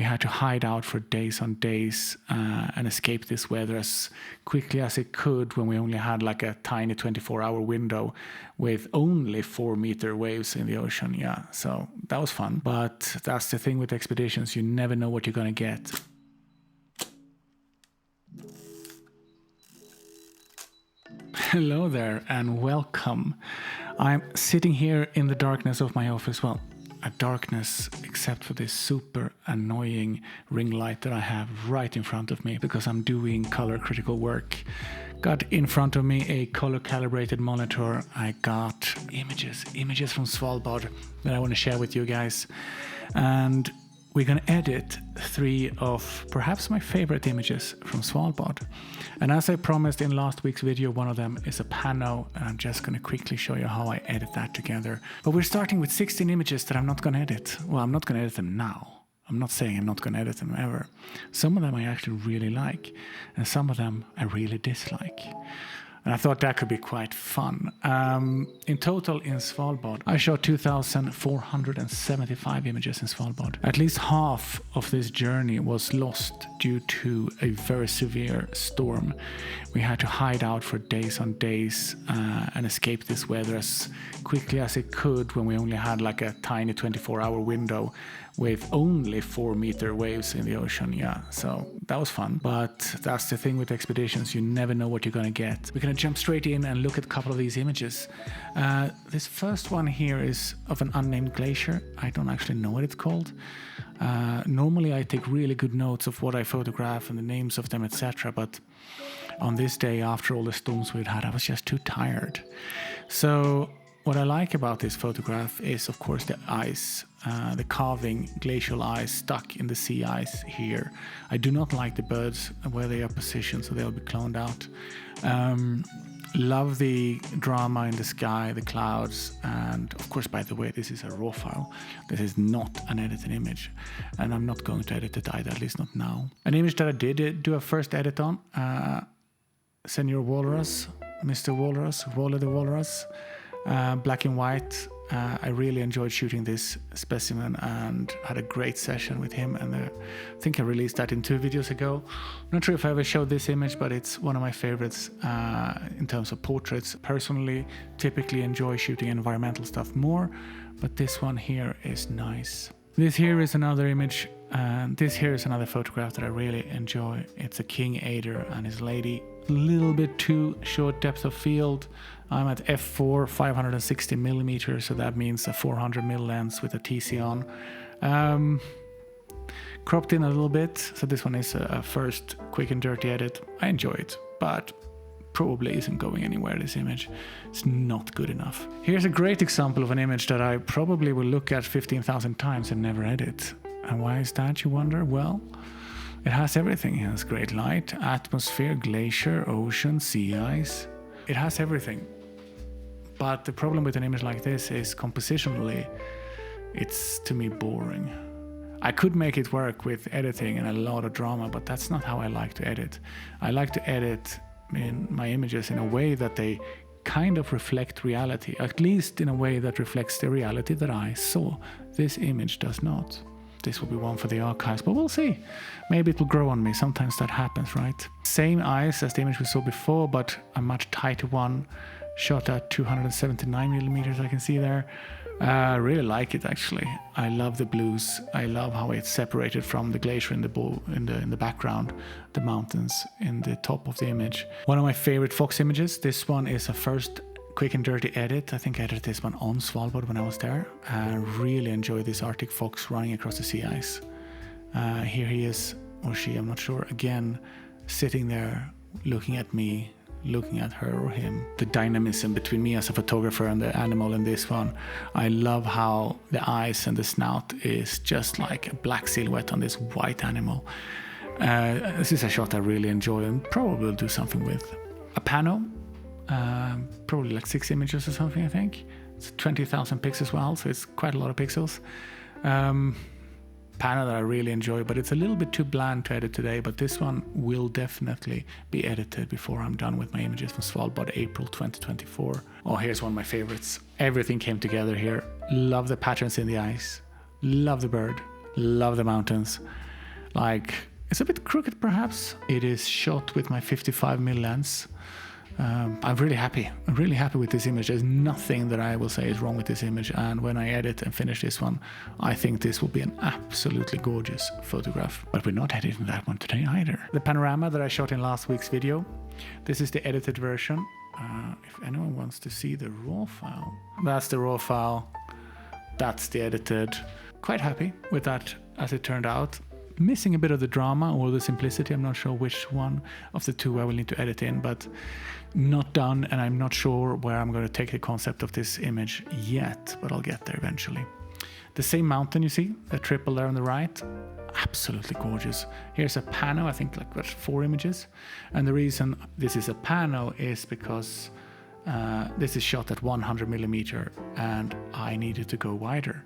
had to hide out for days on days and escape this weather as quickly as it could when we only had like a tiny 24-hour window with only 4-meter waves in the ocean. Yeah, so that was fun. But that's the thing with expeditions. You never know what you're going to get. Hello there and welcome. I'm sitting here in the darkness of my office. Well, a darkness except for this super annoying ring light that I have right in front of me because I'm doing color critical work. Got in front of me a color calibrated monitor. I got images from Svalbard that I want to share with you guys. And we're going to edit 3 of perhaps my favorite images from Svalbard. And as I promised in last week's video, one of them is a pano, and I'm just going to quickly show you how I edit that together. But we're starting with 16 images that I'm not going to edit. Well, I'm not going to edit them now. I'm not saying I'm not going to edit them ever. Some of them I actually really like, and some of them I really dislike. And I thought that could be quite fun. In total in Svalbard, I shot 2,475 images in Svalbard. At least half of this journey was lost due to a very severe storm. We had to hide out for days on days and escape this weather as quickly as it could when we only had like a tiny 24-hour window with only 4-meter waves in the ocean. Yeah, so that was fun. But that's the thing with expeditions. You never know what you're going to get. We're going to jump straight in and look at a couple of these images. This first one here is of an unnamed glacier. I don't actually know what it's called. Normally I take really good notes of what I photograph and the names of them, etc. But on this day, after all the storms we'd had, I was just too tired. So what I like about this photograph is, of course, the ice, the calving glacial ice stuck in the sea ice here. I do not like the birds where they are positioned, so they'll be cloned out. Love the drama in the sky, the clouds, and of course, by the way, this is a raw file. This is not an edited image, and I'm not going to edit it either, at least not now. An image that I did do a first edit on, Senior Walrus, Mr. Walrus, Wally the Walrus. Black and white. I really enjoyed shooting this specimen and had a great session with him, and I think I released that in 2 videos ago. I'm not sure if I ever showed this image, but it's one of my favorites in terms of portraits. Personally, typically enjoy shooting environmental stuff more, but this one here is nice. This here is another image, and this here is another photograph that I really enjoy. It's a king eider and his lady. A little bit too short depth of field. I'm at f4, 560 millimeters, so that means a 400 mil lens with a TC on. Cropped in a little bit, so this one is a first quick and dirty edit. I enjoy it, but probably isn't going anywhere, this image. It's not good enough. Here's a great example of an image that I probably will look at 15,000 times and never edit. And why is that, you wonder? Well, it has everything. It has great light, atmosphere, glacier, ocean, sea ice. It has everything. But the problem with an image like this is compositionally, it's to me boring. I could make it work with editing and a lot of drama, but that's not how I like to edit. I like to edit in my images in a way that they kind of reflect reality, at least in a way that reflects the reality that I saw. This image does not. This will be one for the archives, but we'll see. Maybe it will grow on me. Sometimes that happens, right? Same eyes as the image we saw before, but a much tighter one. Shot at 279 millimeters, I can see there. I really like it, actually. I love the blues. I love how it's separated from the glacier in the background, the mountains in the top of the image. One of my favorite fox images. This one is a first quick and dirty edit. I think I edited this one on Svalbard when I was there. I really enjoy this Arctic fox running across the sea ice. Here he is, or she, I'm not sure, again, sitting there looking at me, looking at her or him. The dynamism between me as a photographer and the animal in this one. I love how the eyes and the snout is just like a black silhouette on this white animal. This is a shot I really enjoy and probably will do something with. A pano, probably like 6 images or something, I think. It's 20,000 pixels as well, so it's quite a lot of pixels. Pano that I really enjoy, but it's a little bit too bland to edit today, but this one will definitely be edited before I'm done with my images from Svalbard, April 2024. Oh, here's one of my favorites. Everything came together here. Love the patterns in the ice. Love the bird. Love the mountains. Like, it's a bit crooked perhaps. It is shot with my 55mm lens. I'm really happy. I'm really happy with this image. There's nothing that I will say is wrong with this image. And when I edit and finish this one, I think this will be an absolutely gorgeous photograph. But we're not editing that one today either. The panorama that I shot in last week's video, this is the edited version. If anyone wants to see the raw file, that's the raw file. That's the edited. Quite happy with that as it turned out. Missing a bit of the drama or the simplicity. I'm not sure which one of the two I will need to edit in, but not done, and I'm not sure where I'm going to take the concept of this image yet, but I'll get there eventually. The same mountain you see, the triple there on the right, absolutely gorgeous. Here's a pano, I think like what, 4 images, and the reason this is a pano is because this is shot at 100mm and I needed to go wider.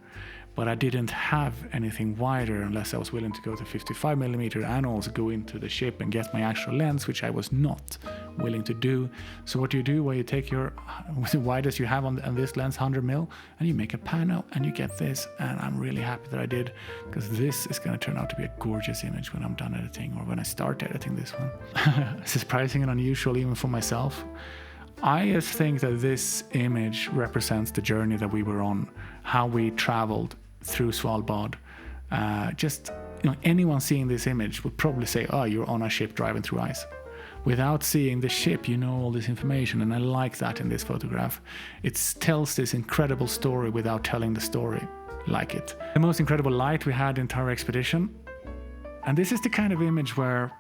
But I didn't have anything wider unless I was willing to go to 55mm and also go into the ship and get my actual lens, which I was not willing to do. So what you do, where you take your the widest you have on this lens, 100mm, and you make a pano and you get this. And I'm really happy that I did, because this is going to turn out to be a gorgeous image when I'm done editing, or when I start editing this one. Surprising and unusual even for myself. I just think that this image represents the journey that we were on, how we traveled through Svalbard. Anyone seeing this image would probably say, oh, you're on a ship driving through ice. Without seeing the ship, you know all this information, and I like that in this photograph. It tells this incredible story without telling the story. Like it. The most incredible light we had in entire expedition. And this is the kind of image where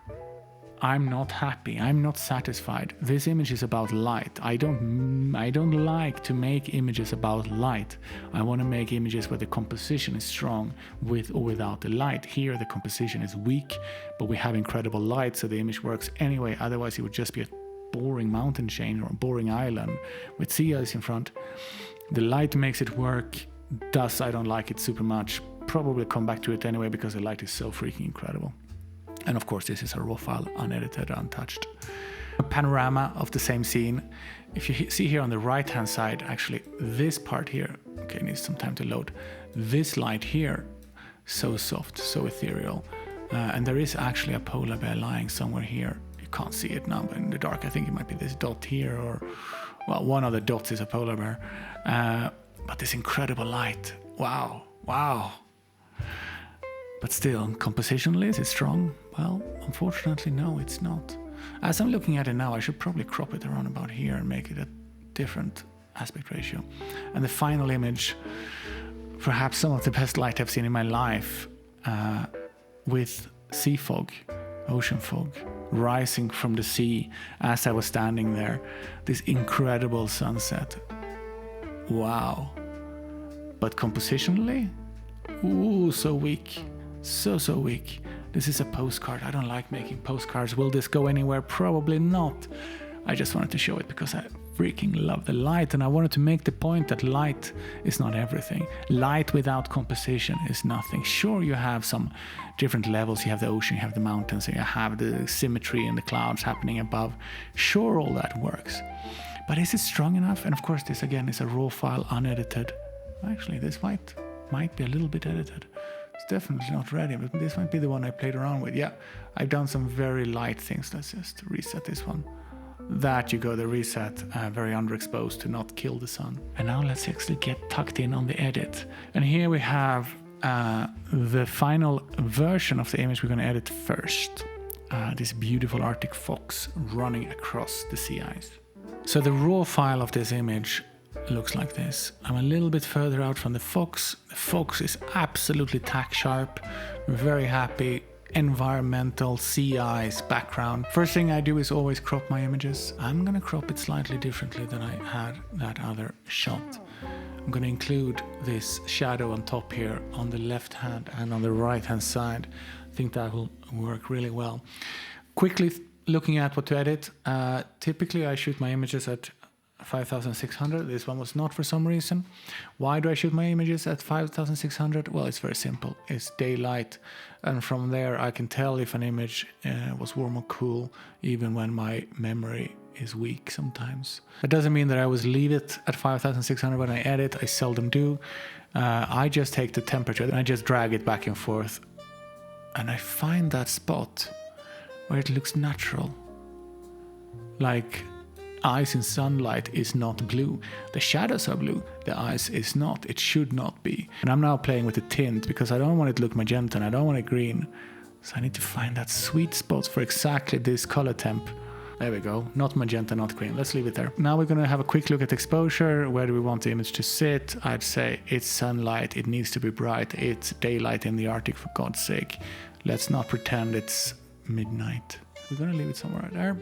I'm not happy, I'm not satisfied. This image is about light. I don't like to make images about light. I want to make images where the composition is strong with or without the light. Here the composition is weak, but we have incredible light, so the image works anyway. Otherwise it would just be a boring mountain chain or a boring island with sea ice in front. The light makes it work. Thus I don't like it super much. Probably come back to it anyway because the light is so freaking incredible. And of course, this is a raw file, unedited, untouched. A panorama of the same scene. If you see here on the right-hand side, actually, this part here, okay, needs some time to load. This light here, so soft, so ethereal. And there is actually a polar bear lying somewhere here. You can't see it now, but in the dark, I think it might be this dot here, or, well, one of the dots is a polar bear. But this incredible light, wow, wow. But still, compositionally, is it strong? Well, unfortunately, no, it's not. As I'm looking at it now, I should probably crop it around about here and make it a different aspect ratio. And the final image, perhaps some of the best light I've seen in my life, with sea fog, ocean fog, rising from the sea as I was standing there. This incredible sunset. Wow. But compositionally, ooh, so weak. So weak. This is a postcard. I don't like making postcards. Will this go anywhere? Probably not. I just wanted to show it because I freaking love the light, and I wanted to make the point that light is not everything. Light without composition is nothing. Sure, you have some different levels. You have the ocean, you have the mountains, and you have the symmetry in the clouds happening above. Sure, all that works. But is it strong enough? And of course, this again is a raw file, unedited. Actually, this might be a little bit edited. It's definitely not ready, but this might be the one I played around with. Yeah, I've done some very light things. Let's just reset this one. That you go the reset, very underexposed to not kill the sun. And now let's actually get tucked in on the edit. And here we have the final version of the image we're going to edit first. This beautiful Arctic fox running across the sea ice. So the raw file of this image looks like this. I'm a little bit further out from the fox. The fox is absolutely tack sharp. Very happy. Environmental sea ice background. First thing I do is always crop my images. I'm gonna crop it slightly differently than I had that other shot. I'm gonna include this shadow on top here on the left hand and on the right hand side. I think that will work really well. Quickly looking at what to edit. Typically I shoot my images at 5600. This one was not for some reason. Why do I shoot my images at 5600? Well, it's very simple. It's daylight, and from there I can tell if an image was warm or cool, even when my memory is weak sometimes. That doesn't mean that I always leave it at 5600 when I edit. I seldom do. I just take the temperature and I just drag it back and forth and I find that spot where it looks natural. Like ice in sunlight is not blue. The shadows are blue, the ice is not. It should not be. And I'm now playing with the tint because I don't want it to look magenta and I don't want it green. So I need to find that sweet spot for exactly this color temp. There we go. Not magenta, not green. Let's leave it there. Now we're going to have a quick look at exposure. Where do we want the image to sit? I'd say it's sunlight. It needs to be bright. It's daylight in the Arctic, for God's sake. Let's not pretend it's midnight. We're going to leave it somewhere right there.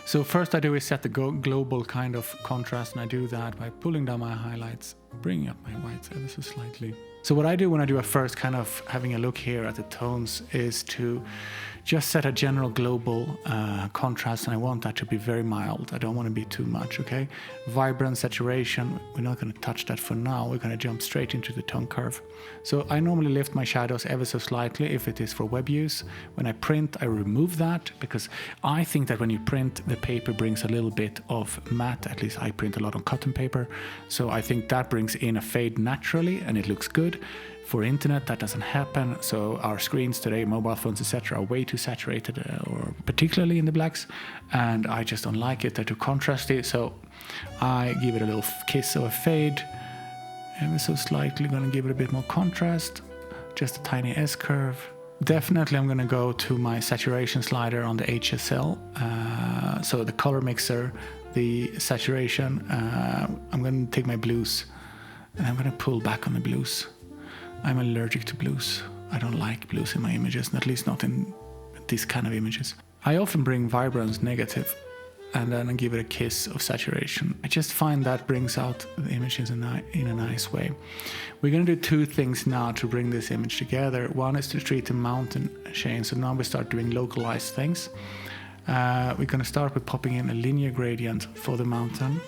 So first I do is set the global kind of contrast, and I do that by pulling down my highlights, bringing up my whites ever so slightly. So what I do when I do a first kind of having a look here at the tones is to just set a general global contrast, and I want that to be very mild. I don't want to be too much, okay? Vibrance, saturation, we're not going to touch that for now. We're going to jump straight into the tone curve. So I normally lift my shadows ever so slightly if it is for web use. When I print, I remove that because I think that when you print, the paper brings a little bit of matte. At least I print a lot on cotton paper. So I think that brings in a fade naturally and it looks good. For internet, that doesn't happen. So our screens today, mobile phones, etc., are way too saturated, or particularly in the blacks. And I just don't like it. They're too contrasty. So I give it a little kiss of a fade. Ever so slightly, going to give it a bit more contrast. Just a tiny S curve. Definitely, I'm going to go to my saturation slider on the HSL. So the color mixer, the saturation. I'm going to take my blues, and I'm going to pull back on the blues. I'm allergic to blues. I don't like blues in my images, and at least not in these kind of images. I often bring vibrance negative and then I give it a kiss of saturation. I just find that brings out the images in a nice way. We're going to do two things now to bring this image together. One is to treat the mountain chain. So now we start doing localized things. We're going to start with popping in a linear gradient for the mountain.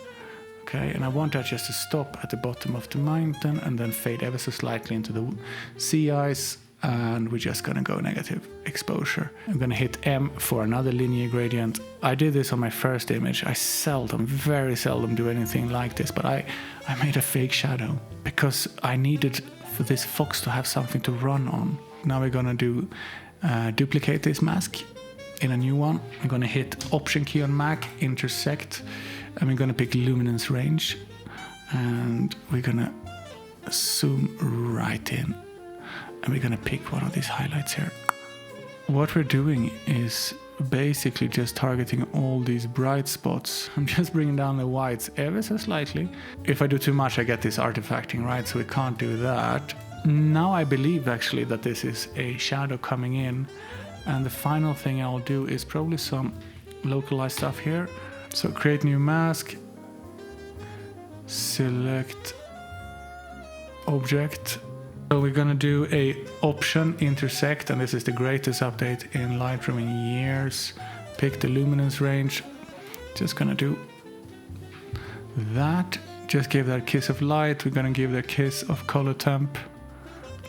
Okay, and I want that just to stop at the bottom of the mountain and then fade ever so slightly into the sea ice, and we're just gonna go negative exposure. I'm gonna hit M for another linear gradient. I did this on my first image. I very seldom do anything like this, but I made a fake shadow because I needed for this fox to have something to run on. Now we're gonna do duplicate this mask in a new one. I'm gonna hit Option key on Mac, intersect, and we're going to pick luminance range, and we're going to zoom right in, and we're going to pick one of these highlights here. What we're doing is basically just targeting all these bright spots. I'm just bringing down the whites ever so slightly. If I do too much, I get this artifacting, right? So we can't do that. Now I believe actually that this is a shadow coming in, and the final thing I'll do is probably some localized stuff here. So create new mask, select object. So we're gonna do a option intersect, and this is the greatest update in Lightroom in years. Pick the luminance range. Just gonna do that. Just give that a kiss of light. We're gonna give that a kiss of color temp.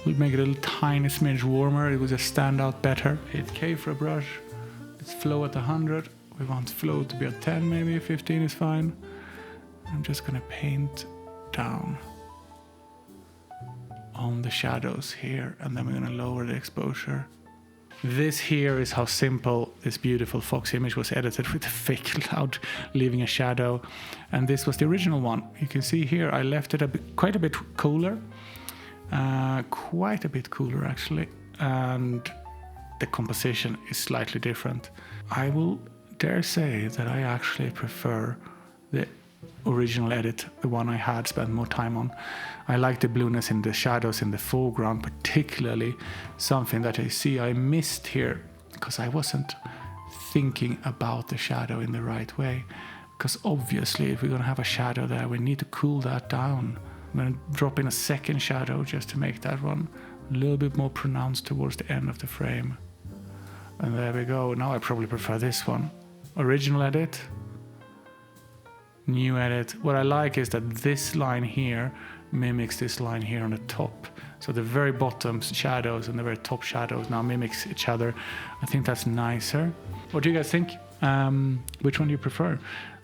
We'll make it a little tiny smidge warmer. It will just stand out better. Hit K for a brush. Let's flow at 100. We want flow to be at 10, maybe 15 is fine. I'm just gonna paint down on the shadows here, and then we're gonna lower the exposure. This here is how simple this beautiful fox image was edited, with a fake cloud leaving a shadow. And this was the original one. You can see here I left it quite a bit cooler. Quite a bit cooler actually. And the composition is slightly different. I will dare say that I actually prefer the original edit, the one I had spent more time on. I like the blueness in the shadows in the foreground, particularly something that I see I missed here because I wasn't thinking about the shadow in the right way. Because obviously if we're going to have a shadow there, we need to cool that down. I'm going to drop in a second shadow just to make that one a little bit more pronounced towards the end of the frame. And there we go. Now I probably prefer this one. Original edit, new edit. What I like is that this line here mimics this line here on the top. So the very bottom shadows and the very top shadows now mimics each other. I think that's nicer. What do you guys think? Which one do you prefer?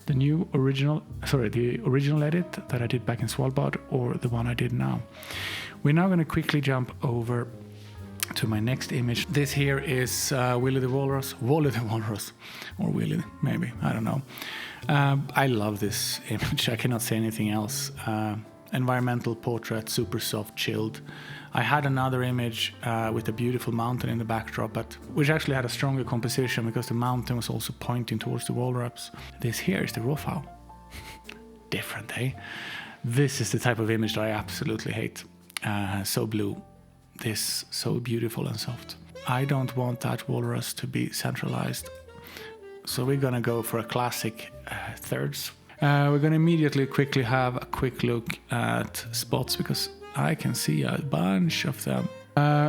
The original edit that I did back in Svalbard, or the one I did now? We're now going to quickly jump over to my next image. This here is Wally the Walrus, or Willy, maybe, I don't know. I love this image, I cannot say anything else. Environmental portrait, super soft, chilled. I had another image with a beautiful mountain in the backdrop, but which actually had a stronger composition because the mountain was also pointing towards the walrus. This here is the raw file. Different, eh? This is the type of image that I absolutely hate. So blue. This so beautiful and soft. I don't want that walrus to be centralized. So we're gonna go for a classic thirds. We're gonna immediately quickly have a quick look at spots because I can see a bunch of them.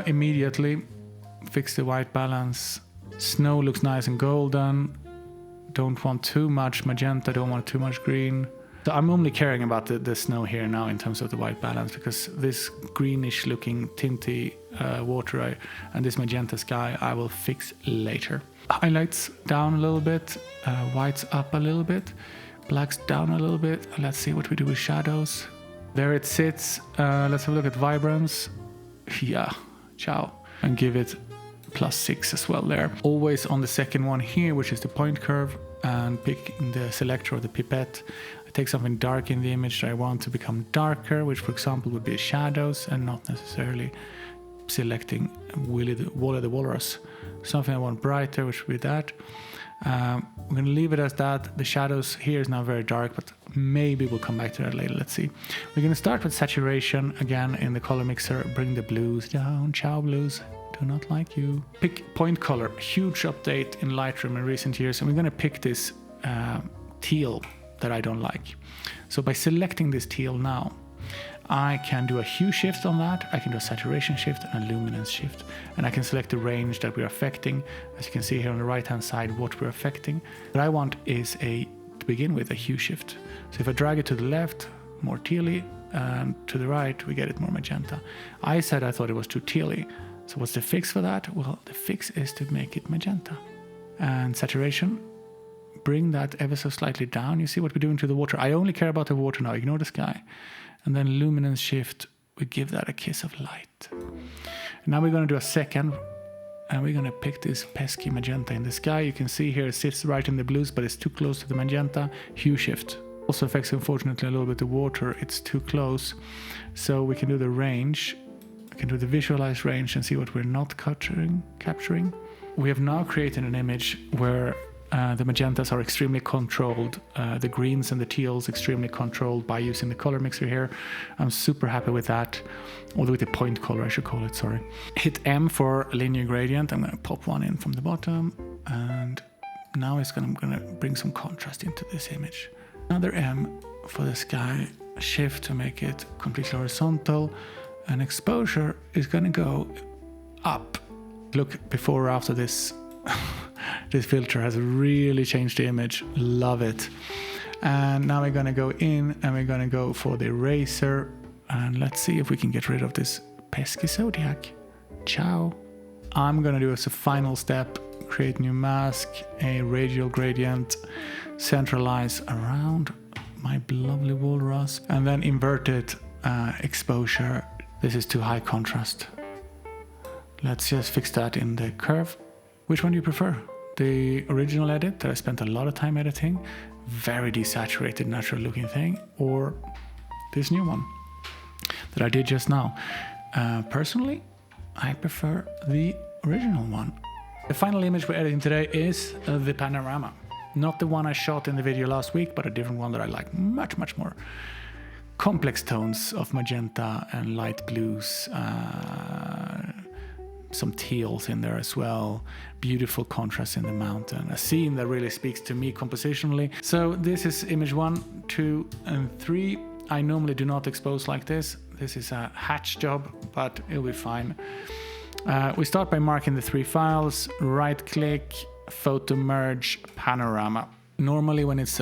Immediately fix the white balance. Snow looks nice and golden. Don't want too much magenta, don't want too much green. So I'm only caring about the snow here now in terms of the white balance, because this greenish looking tinty water and this magenta sky I will fix later. Highlights down a little bit, whites up a little bit, blacks down a little bit. Let's see what we do with shadows. There it sits. Let's have a look at vibrance. Yeah, ciao. And give it +6 as well there. Always on the second one here, which is the point curve, and picking the selector or the pipette. I take something dark in the image that I want to become darker, which for example would be shadows, and not necessarily selecting Wally the Walrus. Something I want brighter, which would be that. I'm going to leave it as that. The shadows here is now very dark, but maybe we'll come back to that later. Let's see. We're going to start with saturation again in the color mixer. Bring the blues down. Ciao blues. Do not like you. Pick point color. Huge update in Lightroom in recent years. And we're going to pick this teal that I don't like. So by selecting this teal now, I can do a hue shift on that. I can do a saturation shift and a luminance shift. And I can select the range that we're affecting. As you can see here on the right-hand side, what we're affecting. What I want is to begin with a hue shift. So if I drag it to the left, more tealy, and to the right, we get it more magenta. I said I thought it was too tealy. So what's the fix for that? Well, the fix is to make it magenta. And saturation, bring that ever so slightly down. You see what we're doing to the water. I only care about the water now, ignore the sky. And then luminance shift, we give that a kiss of light. And now we're going to do a second, and we're going to pick this pesky magenta in the sky. You can see here it sits right in the blues, but it's too close to the magenta. Hue shift. Also affects, unfortunately, a little bit the water. It's too close. So we can do the range. We can do the visualize range and see what we're not capturing. We have now created an image where the magentas are extremely controlled, the greens and the teals extremely controlled by using the color mixer here. I'm super happy with that, although with the point color I should call it, sorry. Hit M for linear gradient. I'm going to pop one in from the bottom, and now I'm going to bring some contrast into this image. Another M for the sky, shift to make it completely horizontal, and exposure is going to go up. Look before or after this. This filter has really changed the image. Love it. And now we're going to go in and we're going to go for the eraser. And let's see if we can get rid of this pesky zodiac. Ciao. I'm going to do as a final step, create new mask, a radial gradient, centralize around my lovely walrus, and then inverted exposure. This is too high contrast. Let's just fix that in the curve. Which one do you prefer? The original edit that I spent a lot of time editing, very desaturated, natural looking thing, or this new one that I did just now? Personally, I prefer the original one. The final image we're editing today is the panorama. Not the one I shot in the video last week, but a different one that I like much, much more. Complex tones of magenta and light blues, some teals in there as well, beautiful contrast in the mountain, a scene that really speaks to me compositionally. So this is image 1, 2, and 3. I normally do not expose like this. This is a hatch job, but it'll be fine. We start by marking the 3 files, right click, photo merge, panorama. Normally when it's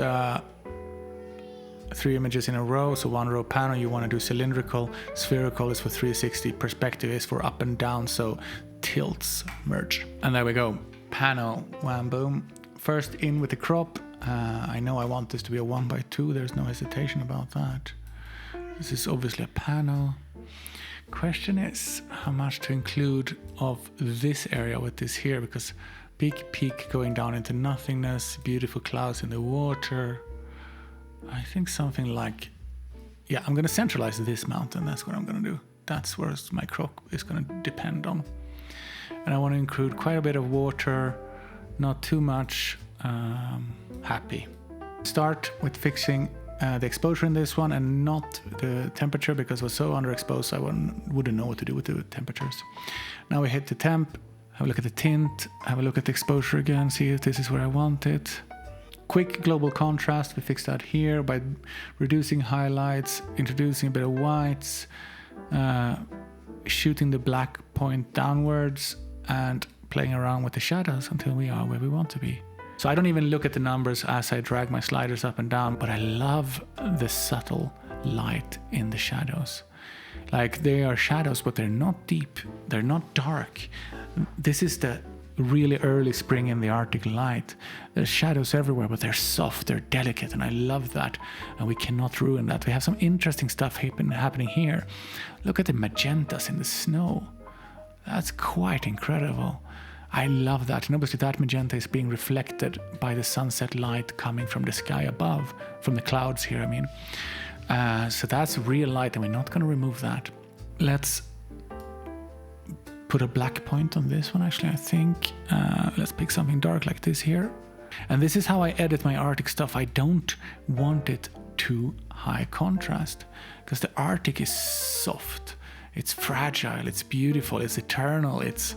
3 images in a row, so 1 row panel, you want to do cylindrical. Spherical is for 360, perspective is for up and down, so tilts merge. And there we go, panel, wham boom. First in with the crop. I know I want this to be a 1:2, there's no hesitation about that. This is obviously a panel. Question is how much to include of this area with this here, because big peak going down into nothingness, beautiful clouds in the water. I think something like, yeah, I'm going to centralize this mountain. That's what I'm going to do. That's where my croc is going to depend on. And I want to include quite a bit of water, not too much. Happy. Start with fixing the exposure in this one and not the temperature, because it was so underexposed I wouldn't know what to do with the temperatures. Now we hit the temp, have a look at the tint, have a look at the exposure again, see if this is where I want it. Quick global contrast, we fix that here by reducing highlights, introducing a bit of whites, shooting the black point downwards and playing around with the shadows until we are where we want to be. So I don't even look at the numbers as I drag my sliders up and down, but I love the subtle light in the shadows. Like, they are shadows, but they're not deep, they're not dark. This is the really early spring in the Arctic light. There's shadows everywhere, but they're soft, they're delicate, and I love that. And we cannot ruin that. We have some interesting stuff happening here. Look at the magentas in the snow. That's quite incredible. I love that. And obviously that magenta is being reflected by the sunset light coming from the sky above, from the clouds here, I mean. So that's real light, and we're not going to remove that. Let's put a black point on this one, actually, I think. Let's pick something dark like this here. And this is how I edit my Arctic stuff. I don't want it too high contrast, because the Arctic is soft. It's fragile, it's beautiful, it's eternal, it's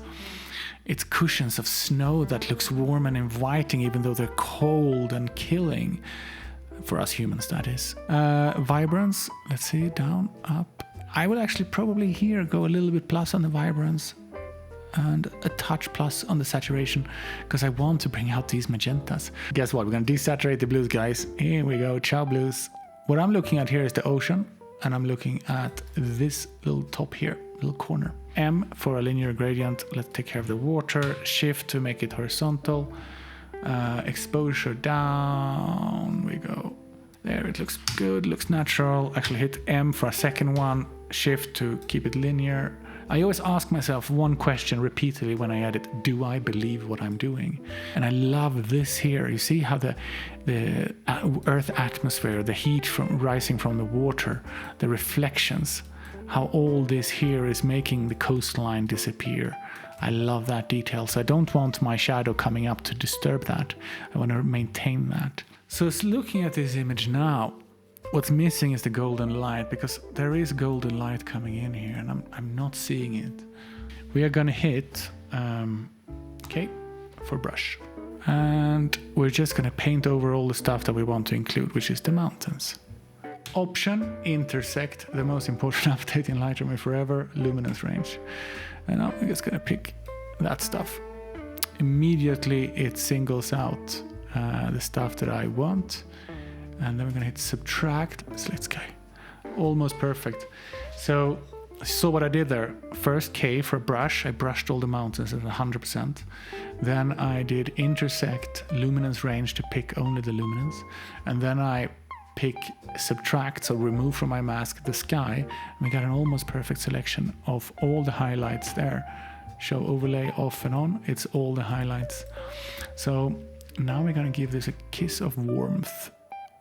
cushions of snow that looks warm and inviting, even though they're cold and killing. For us humans, that is. Vibrance, let's see, down, up. I will actually probably here go a little bit plus on the vibrance and a touch plus on the saturation, because I want to bring out these magentas. Guess what? We're going to desaturate the blues, guys. Here we go. Ciao, blues. What I'm looking at here is the ocean, and I'm looking at this little top here, little corner. M for a linear gradient. Let's take care of the water. Shift to make it horizontal. Exposure down we go. There, it looks good, looks natural. Actually hit M for a second one, shift to keep it linear. I always ask myself one question repeatedly when I edit: do I believe what I'm doing? And I love this here. You see how the earth atmosphere, the heat rising from the water, the reflections, how all this here is making the coastline disappear. I love that detail. So I don't want my shadow coming up to disturb that. I want to maintain that. So looking at this image now, what's missing is the golden light, because there is golden light coming in here and I'm not seeing it. We are gonna hit okay for brush, and we're just gonna paint over all the stuff that we want to include, which is the mountains. Option, intersect, the most important update in Lightroom forever, luminance range. And now I'm just gonna pick that stuff. Immediately it singles out the stuff that I want. And then we're gonna hit subtract. So let's go. Almost perfect. So you saw what I did there. First K for brush. I brushed all the mountains at 100%. Then I did intersect, luminance range to pick only the luminance. And then I pick subtract, so remove from my mask the sky. And we got an almost perfect selection of all the highlights there. Show overlay off and on. It's all the highlights. So now we're gonna give this a kiss of warmth.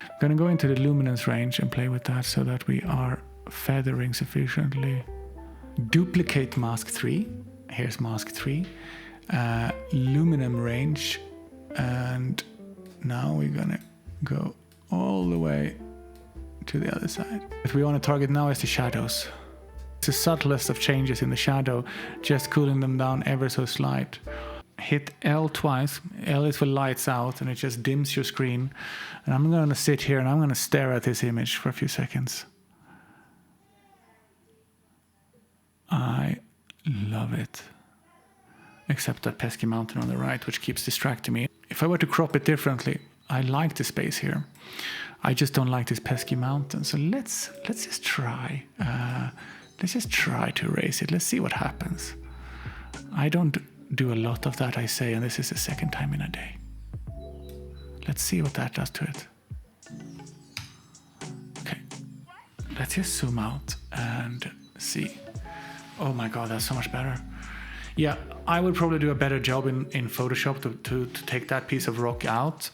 I'm gonna go into the luminance range and play with that so that we are feathering sufficiently. Duplicate mask 3. Here's mask 3. Luminum range. And now we're gonna go all the way to the other side. What we want to target now is the shadows. It's the subtlest of changes in the shadow, just cooling them down ever so slight. Hit L twice. L is for lights out, and it just dims your screen. And I'm going to sit here and I'm going to stare at this image for a few seconds. I love it. Except that pesky mountain on the right, which keeps distracting me. If I were to crop it differently, I like the space here. I just don't like this pesky mountain. So let's just try. Let's just try to erase it. Let's see what happens. I don't do a lot of that, I say, and this is the second time in a day. Let's see what that does to it. Okay. Let's just zoom out and see. Oh my god, that's so much better. Yeah, I would probably do a better job in Photoshop to take that piece of rock out,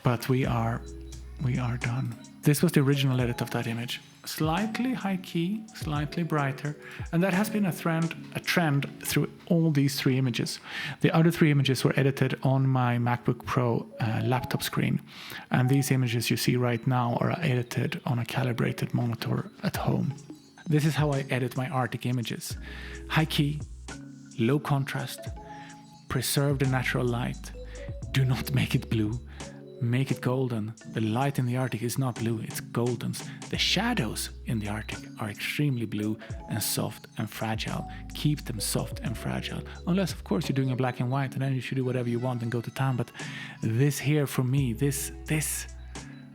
but we are done. This was the original edit of that image. Slightly high key, slightly brighter, and that has been a trend through all these 3 images. The other 3 images were edited on my MacBook Pro laptop screen, and these images you see right now are edited on a calibrated monitor at home. This is how I edit my Arctic images. High key, low contrast, preserve the natural light, do not make it blue, make it golden. The light in the Arctic is not blue, it's golden. The shadows in the Arctic are extremely blue and soft and fragile. Keep them soft and fragile. Unless, of course, you're doing a black and white, and then you should do whatever you want and go to town. But this here, for me, this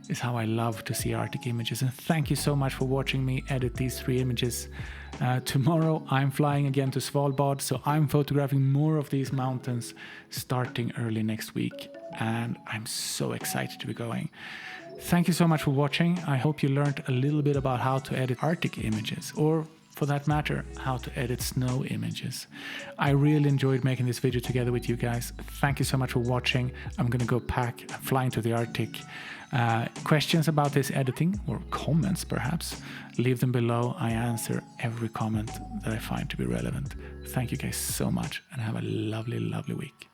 is how I love to see Arctic images. And thank you so much for watching me edit these 3 images. Tomorrow I'm flying again to Svalbard, so I'm photographing more of these mountains starting early next week, and I'm so excited to be going. Thank you so much for watching. I hope you learned a little bit about how to edit Arctic images, or for that matter, how to edit snow images. I really enjoyed making this video together with you guys. Thank you so much for watching. I'm gonna go flying to the Arctic. Questions about this editing, or comments perhaps, leave them below. I answer every comment that I find to be relevant. Thank you guys so much, and have a lovely, lovely week.